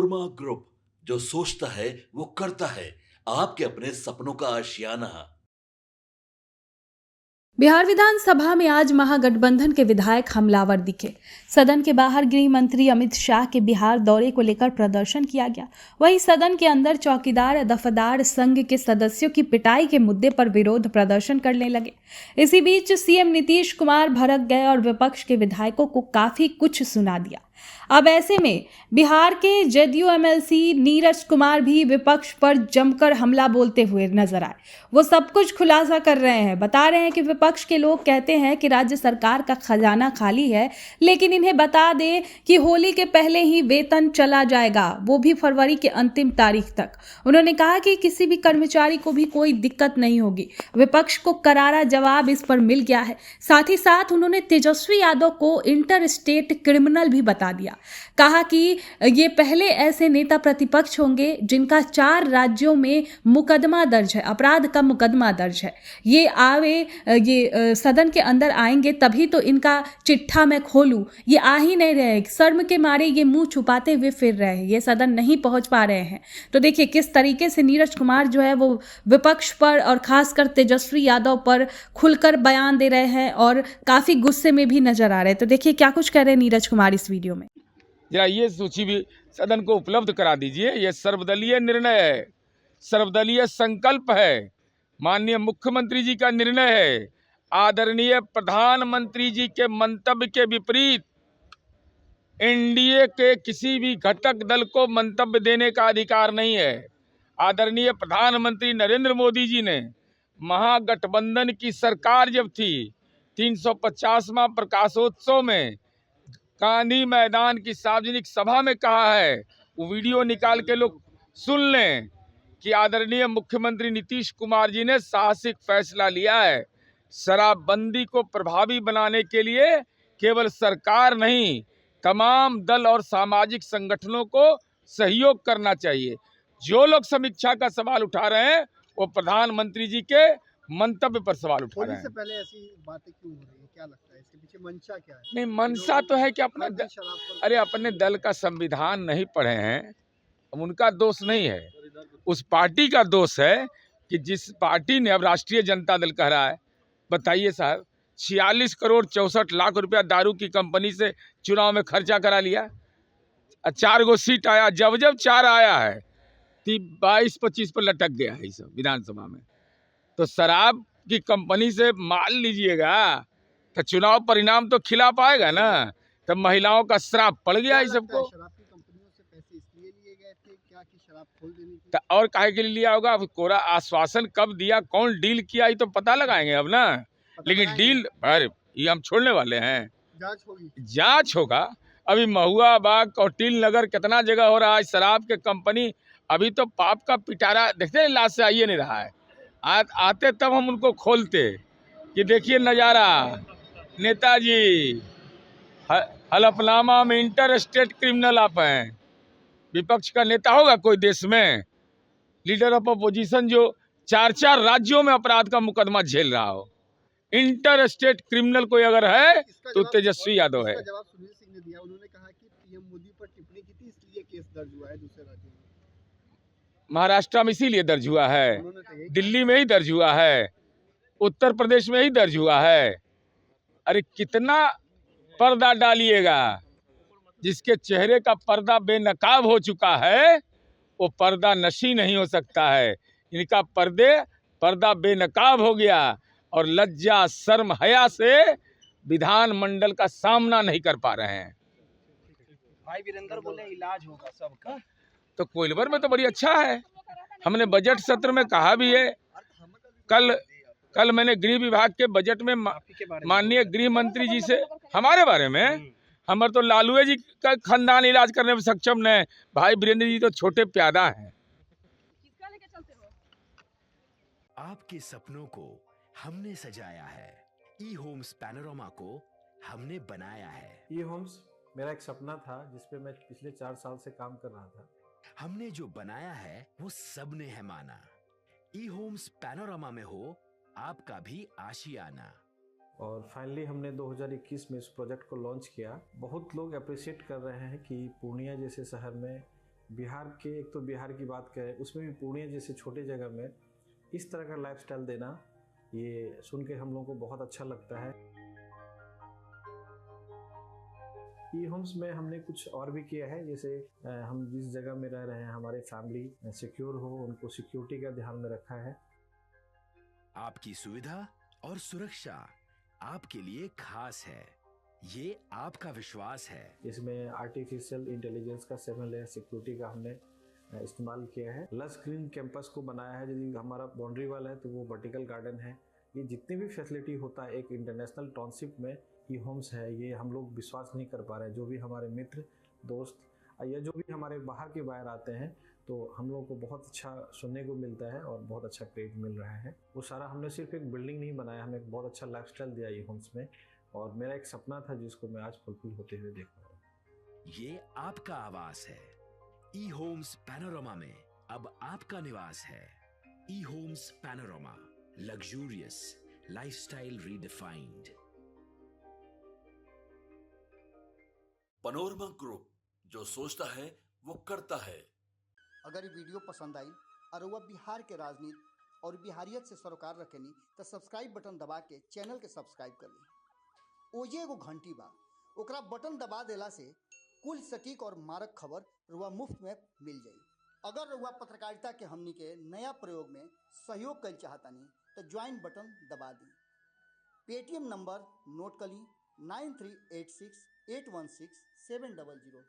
नोरमा group, जो सोचता है वो करता है। आपके अपने सपनों का आशियाना। बिहार विधानसभा में आज महागठबंधन के विधायक हमलावर दिखे। सदन के बाहर गृह मंत्री अमित शाह के बिहार दौरे को लेकर प्रदर्शन किया गया। वहीं सदन के अंदर चौकीदार दफादार संघ के सदस्यों की पिटाई के मुद्दे पर विरोध प्रदर्शन करने लगे। इसी बीच सीएम नीतीश कुमार भड़क गए और विपक्ष के विधायकों को काफी कुछ सुना दिया। अब ऐसे में बिहार के जदयू एमएलसी नीरज कुमार भी विपक्ष पर जमकर हमला बोलते हुए नजर आए। वो सब कुछ खुलासा कर रहे हैं, बता रहे हैं कि विपक्ष के लोग कहते हैं कि राज्य सरकार का खजाना खाली है, लेकिन इन्हें बता दें कि होली के पहले ही वेतन चला जाएगा, वो भी फरवरी के अंतिम तारीख तक। उन्होंने कहा कि किसी भी कर्मचारी को भी कोई दिक्कत नहीं होगी। विपक्ष को करारा जवाब इस पर मिल गया है। साथ ही साथ उन्होंने तेजस्वी यादव को इंटर स्टेट क्रिमिनल भी बता दिया। कहा कि ये पहले ऐसे नेता प्रतिपक्ष होंगे जिनका 4 राज्यों में मुकदमा दर्ज है, अपराध का मुकदमा दर्ज है। ये सदन के अंदर आएंगे तभी तो इनका चिट्ठा मैं खोलूं। ये आ ही नहीं रहे, शर्म के मारे ये मुंह छुपाते हुए फिर रहे हैं, ये सदन नहीं पहुंच पा रहे हैं। तो देखिए किस तरीके से नीरज कुमार जो है वो विपक्ष पर और खासकर तेजस्वी यादव पर खुलकर बयान दे रहे हैं और काफी गुस्से में भी नजर आ रहे हैं। तो देखिए क्या कुछ कह रहे हैं नीरज कुमार इस वीडियो में। जरा ये सूची भी सदन को उपलब्ध करा दीजिए। ये सर्वदलीय निर्णय है, सर्वदलीय संकल्प है, माननीय मुख्यमंत्री जी का निर्णय है। आदरणीय प्रधानमंत्री जी के मंतव्य के विपरीत एनडीए के किसी भी घटक दल को मंतव्य देने का अधिकार नहीं है। आदरणीय प्रधानमंत्री नरेंद्र मोदी जी ने महागठबंधन की सरकार जब थी, 350वां प्रकाशोत्सव में गांधी मैदान की सार्वजनिक सभा में कहा है, वो वीडियो निकाल के लोग सुन लें कि आदरणीय मुख्यमंत्री नीतीश कुमार जी ने साहसिक फैसला लिया है। शराबबंदी को प्रभावी बनाने के लिए केवल सरकार नहीं, तमाम दल और सामाजिक संगठनों को सहयोग करना चाहिए। जो लोग समीक्षा का सवाल उठा रहे हैं वो प्रधानमंत्री जी के मंतव्य पर सवाल उठा रहे हैं। से पहले ऐसी बातें क्यों हो रही है, क्या लगता है इसके पीछे मंशा क्या है? नहीं, मंशा तो है कि अरे अपने दल का संविधान नहीं पढ़े हैं, उनका दोष नहीं है, उस पार्टी का दोष है कि जिस पार्टी ने, अब राष्ट्रीय जनता दल कह रहा है, बताइए साहब, 46 करोड़ 64 लाख रुपया दारू की कंपनी से चुनाव में खर्चा करा लिया। 4 गो सीट आया, जब जब 4 आया है 22-25 पर लटक गया है सब विधानसभा में। तो शराब की कंपनी से माल लीजिएगा तो चुनाव परिणाम तो खिला पाएगा ना। तब महिलाओं का श्राप पड़ गया है सबको। शराब की कंपनियों से पैसे इसलिए लिए गए थे क्या कि शराब खोल देनी थी? तो और काहे के लिए लिया होगा? कोरा आश्वासन कब दिया, कौन डील किया, ये तो पता लगाएंगे अब ना। लेकिन डील अरे ये हम छोड़ने वाले हैं, जांच होगी, जांच होगा। अभी महुआ बाग कौटिल नगर कितना जगह हो रहा है शराब के कंपनी। अभी तो पाप का पिटारा देखते लाश से आइए नहीं रहा है। आते तब हम उनको खोलते कि देखिए नजारा, नेताजी हलफनामा में इंटर स्टेट क्रिमिनल आप हैं। विपक्ष का नेता होगा कोई देश में, लीडर ऑफ अपोजिशन जो 4 राज्यों में अपराध का मुकदमा झेल रहा हो, इंटर स्टेट क्रिमिनल कोई अगर है तो तेजस्वी यादव है। जवाब सुनील सिंह ने दिया, उन्होंने कहा कि पीएम मोदी पर टिप्पणी की थी इसलिए केस दर्ज हुआ है दूसरे राज्यों में। महाराष्ट्र में इसीलिए दर्ज हुआ है, दिल्ली में ही दर्ज हुआ है, उत्तर प्रदेश में ही दर्ज हुआ है। अरे कितना पर्दा डालिएगा, जिसके चेहरे का पर्दा बेनकाब हो चुका है वो पर्दा नशी नहीं हो सकता है। इनका पर्दा बेनकाब हो गया और लज्जा शर्म हया से विधानमंडल का सामना नहीं कर पा रहे हैं। भाई वीरेंद्र बोले इलाज होगा सबका, तो कोइलवर में तो बड़ी अच्छा है। हमने बजट सत्र में कहा भी है। कल मैंने गृह विभाग के बजट में माननीय गृह मंत्री जी से हमारे बारे में, हमारे तो लालू जी का खानदान इलाज करने में सक्षम नहीं, भाई वीरेंद्र जी तो छोटे प्यादा हैं। आपके सपनों को हमने सजाया है, ई होम्स पैनोरामा को हमने बनाया है। ई होम्स मेरा एक सपना था जिसपे मैं पिछले 4 साल से काम कर रहा था। हमने जो बनाया है वो सबने है माना। ई होम्स पैनोरामा में हो आपका भी आशियाना। और फाइनली हमने 2021 में इस प्रोजेक्ट को लॉन्च किया। बहुत लोग अप्रिशिएट कर रहे हैं कि पूर्णिया जैसे शहर में बिहार के, एक तो बिहार की बात करें, उसमें भी पूर्णिया जैसे छोटे जगह में इस तरह का लाइफस्टाइल देना, ये सुन के हम लोगों को बहुत अच्छा लगता है। ई होम्स में हमने कुछ और भी किया है, जैसे हम जिस जगह में रह रहे हैं हमारे फैमिली सिक्योर हो, उनको सिक्योरिटी का ध्यान में रखा है। आपकी सुविधा और सुरक्षा आपके लिए खास है, ये आपका विश्वास है। इसमें आर्टिफिशियल इंटेलिजेंस का 7 लेयर सिक्योरिटी का हमने इस्तेमाल किया है। लस ग्रीन कैंपस को बनाया है, यदि हमारा बाउंड्री वाल है तो वो वर्टिकल गार्डन है। ये जितनी भी फैसिलिटी होता है एक इंटरनेशनल टाउनशिप में, ई होम्स है, ये हम लोग विश्वास नहीं कर पा रहे हैं। जो भी हमारे मित्र दोस्त या जो भी हमारे बाहर आते हैं, तो हम लोग को बहुत अच्छा सुनने को मिलता है और बहुत अच्छा क्रेडिट मिल रहा है। वो सारा हमने सिर्फ एक बिल्डिंग नहीं बनाया, हमें एक बहुत अच्छा लाइफस्टाइल दिया ई होम्स में, और मेरा एक सपना था जिसको मैं आज फुलफिल होते हुए देख रहा हूँ। ये आपका आवास है। ई होम्स पैनोरामा में अब आपका निवास है। E homes panorama, luxurious lifestyle redefined. Panorama group, जो सोचता है वो करता है। अगर ये वीडियो पसंद आई और वह बिहार के राजनीति और बिहारियत से सरोकार रखेनी तो सब्सक्राइब बटन दबा के चैनल के सब्सक्राइब कर ली। ओजे एगो घंटी बा, ओकरा बटन दबा देला से कुल सटीक और मारक खबर रुआ मुफ्त में मिल जाई। अगर रुआ पत्रकारिता के हमनी के नया प्रयोग में सहयोग कर चाहतानी तो ज्वाइन बटन दबा दी। पेटीएम नंबर नोट कर ली 9386816700।